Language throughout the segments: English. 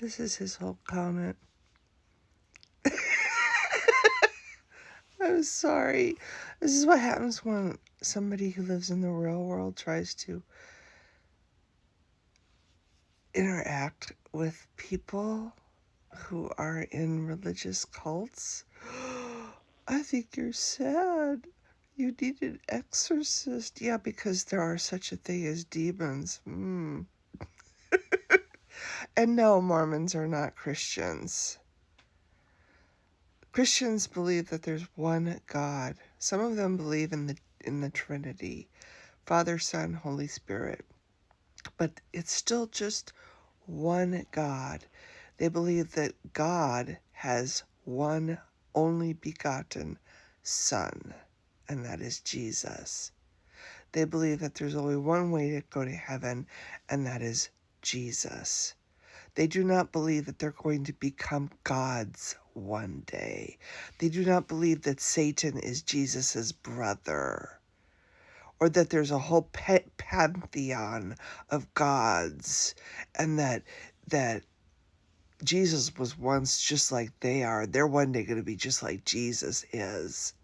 This is his whole comment. I'm sorry. This is what happens when somebody who lives in the real world tries to interact with people who are in religious cults. I think you're sad. You need an exorcist. Yeah, because there are such a thing as demons. And no, Mormons are not Christians. Christians believe that there's one God. Some of them believe in the Trinity, Father, Son, Holy Spirit. But it's still just one God. They believe that God has one only begotten Son, and that is Jesus. They believe that there's only one way to go to heaven, and that is Jesus. They do not believe that they're going to become gods one day. They do not believe that Satan is Jesus's brother, or that there's a whole pantheon of gods, and that Jesus was once just like they are. They're one day going to be just like Jesus is.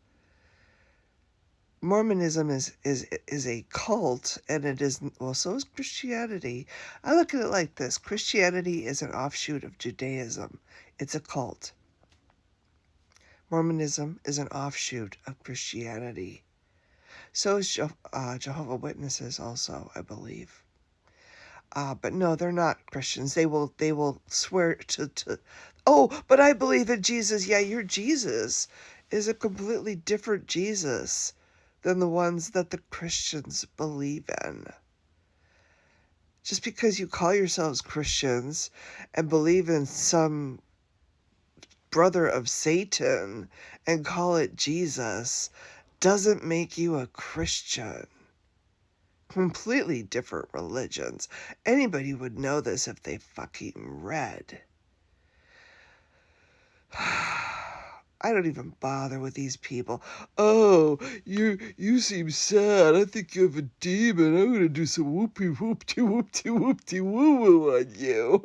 Mormonism is a cult, and it is, well, so is Christianity. I look at it like this. Christianity is an offshoot of Judaism. It's a cult. Mormonism is an offshoot of Christianity. So is Jehovah's Witnesses also, I believe. But no, they're not Christians. They will swear to, oh, but I believe in Jesus. Yeah, your Jesus is a completely different Jesus than the ones that the Christians believe in. Just because you call yourselves Christians and believe in some brother of Satan and call it Jesus doesn't make you a Christian. Completely different religions. Anybody would know this if they fucking read. I don't even bother with these people. Oh, you seem sad. I think you have a demon. I'm gonna do some whoopie whoopty whoopty whoopty woo woo on you.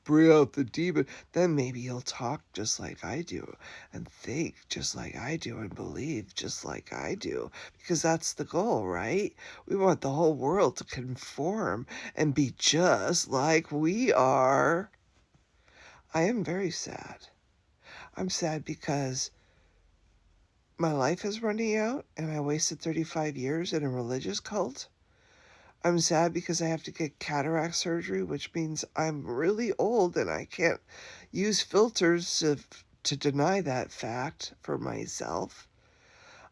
Bring out the demon. Then maybe you'll talk just like I do, and think just like I do, and believe just like I do. Because that's the goal, right? We want the whole world to conform and be just like we are. I am very sad. I'm sad because my life is running out and I wasted 35 years in a religious cult. I'm sad because I have to get cataract surgery, which means I'm really old and I can't use filters to deny that fact for myself.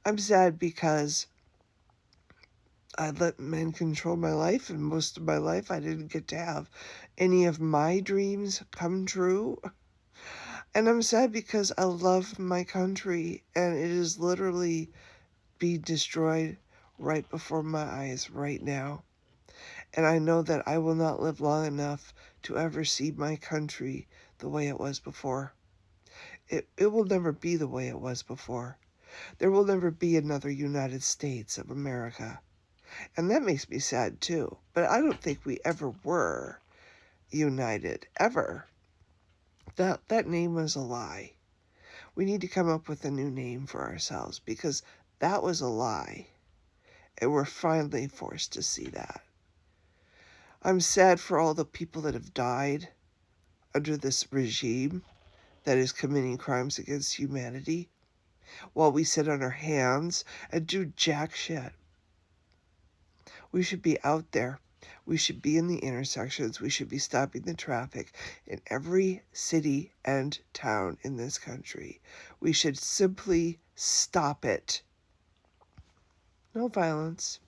I'm sad because I let men control my life, and most of my life I didn't get to have any of my dreams come true. And I'm sad because I love my country, and it is literally being destroyed right before my eyes right now. And I know that I will not live long enough to ever see my country the way it was before. It will never be the way it was before. There will never be another United States of America. And that makes me sad too. But I don't think we ever were united, ever. That name was a lie. We need to come up with a new name for ourselves because that was a lie. And we're finally forced to see that. I'm sad for all the people that have died under this regime that is committing crimes against humanity while we sit on our hands and do jack shit. We should be out there. We should be in the intersections. We should be stopping the traffic in every city and town in this country. We should simply stop it. No violence.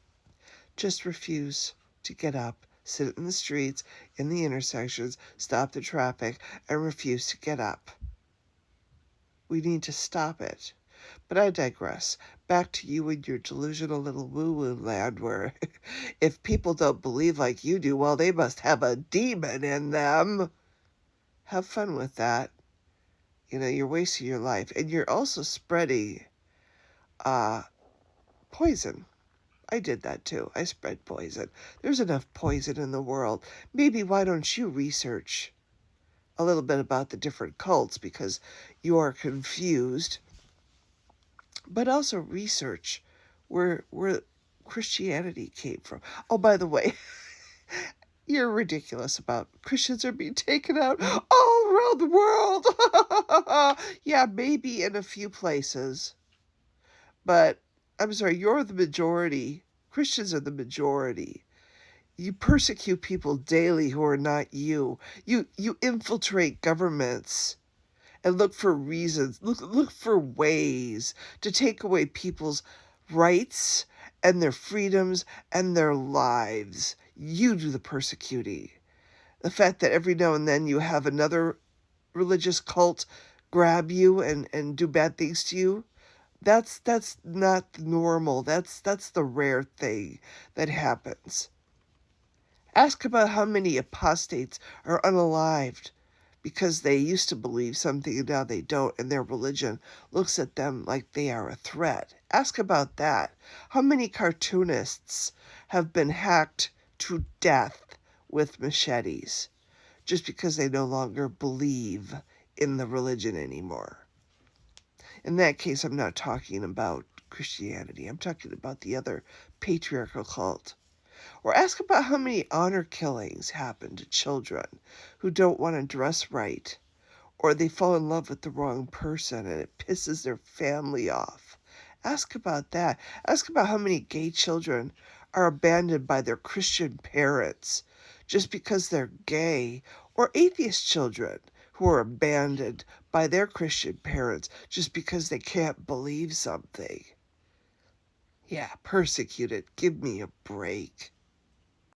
Just refuse to get up, sit in the streets, in the intersections, stop the traffic, and refuse to get up. We need to stop it. But I digress. Back to you and your delusional little woo-woo land where if people don't believe like you do, well, they must have a demon in them. Have fun with that. You're wasting your life. And you're also spreading poison. I did that too. I spread poison. There's enough poison in the world. Maybe why don't you research a little bit about the different cults because you are confused, but also research where Christianity came from. Oh, by the way, you're ridiculous about Christians are being taken out all around the world. Yeah, maybe in a few places, but I'm sorry, you're the majority. Christians are the majority. You persecute people daily who are not you. You infiltrate governments and look for reasons, look for ways to take away people's rights and their freedoms and their lives. You do the persecuting. The fact that every now and then you have another religious cult grab you and do bad things to you, that's not normal. That's the rare thing that happens. Ask about how many apostates are unalived because they used to believe something and now they don't, and their religion looks at them like they are a threat. Ask about that. How many cartoonists have been hacked to death with machetes just because they no longer believe in the religion anymore? In that case, I'm not talking about Christianity. I'm talking about the other patriarchal cult. Or ask about how many honor killings happen to children who don't want to dress right, or they fall in love with the wrong person and it pisses their family off. Ask about that. Ask about how many gay children are abandoned by their Christian parents just because they're gay, or atheist children who are abandoned by their Christian parents just because they can't believe something. Yeah, persecuted. Give me a break.